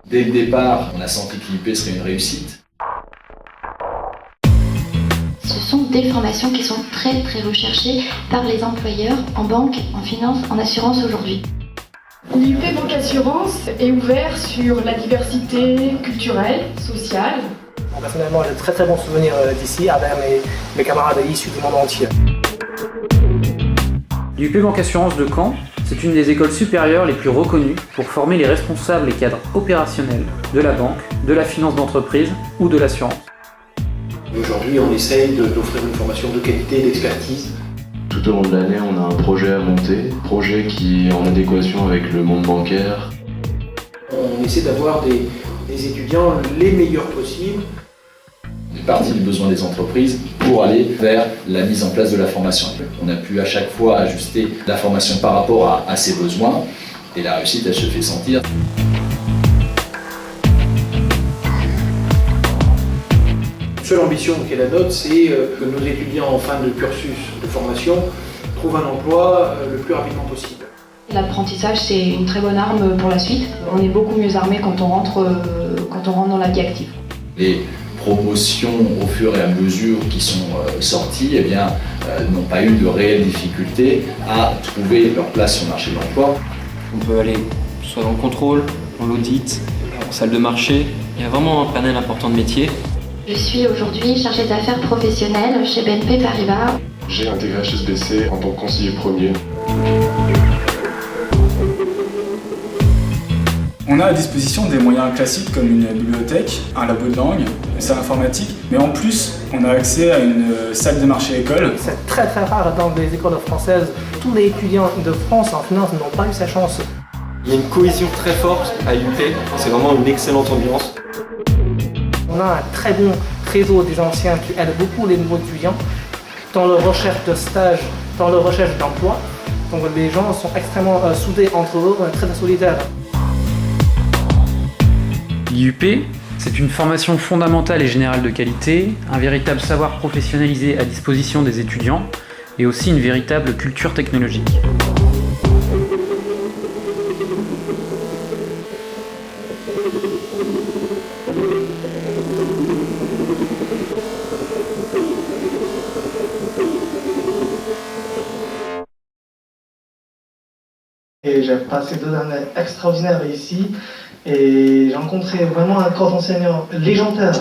Dès le départ, on a senti que l'IUP serait une réussite. Ce sont des formations qui sont très très recherchées par les employeurs en banque, en finance, en assurance aujourd'hui. L'IUP Banque Assurance est ouvert sur la diversité culturelle, sociale. Personnellement, j'ai de très très bons souvenirs d'ici avec mes camarades issus du monde entier. L'IUP Banque Assurance de Caen, c'est une des écoles supérieures les plus reconnues pour former les responsables et cadres opérationnels de la banque, de la finance d'entreprise ou de l'assurance. Aujourd'hui, on essaye d'offrir une formation de qualité et d'expertise. Tout au long de l'année, on a un projet à monter, projet qui est en adéquation avec le monde bancaire. On essaie d'avoir des étudiants les meilleurs possibles. On est parti du besoin des entreprises pour aller vers la mise en place de la formation. On a pu à chaque fois ajuster la formation par rapport à ses besoins et la réussite, elle se fait sentir. La seule ambition qui est la nôtre, c'est que nos étudiants en fin de cursus de formation trouvent un emploi le plus rapidement possible. L'apprentissage, c'est une très bonne arme pour la suite. On est beaucoup mieux armé quand on rentre dans la vie active. Les promotions au fur et à mesure qui sont sorties n'ont pas eu de réelles difficultés à trouver leur place sur le marché de l'emploi. On peut aller soit dans le contrôle, dans l'audit, en salle de marché. Il y a vraiment un panel important de métiers. Je suis aujourd'hui chargée d'affaires professionnelles chez BNP Paribas. J'ai intégré HSBC en tant que conseiller premier. On a à disposition des moyens classiques comme une bibliothèque, un labo de langue, une salle informatique, mais en plus, on a accès à une salle de marché école. C'est très très rare dans les écoles françaises. Tous les étudiants de France en finance n'ont pas eu sa chance. Il y a une cohésion très forte à l'IUP, c'est vraiment une excellente ambiance. On a un très bon réseau des anciens qui aident beaucoup les nouveaux étudiants dans leur recherche de stage, dans leur recherche d'emploi. Donc les gens sont extrêmement soudés entre eux, très solidaires. L'IUP, c'est une formation fondamentale et générale de qualité, un véritable savoir professionnalisé à disposition des étudiants et aussi une véritable culture technologique. Et j'ai passé 2 années extraordinaires ici et j'ai rencontré vraiment un corps d'enseignants légendaire.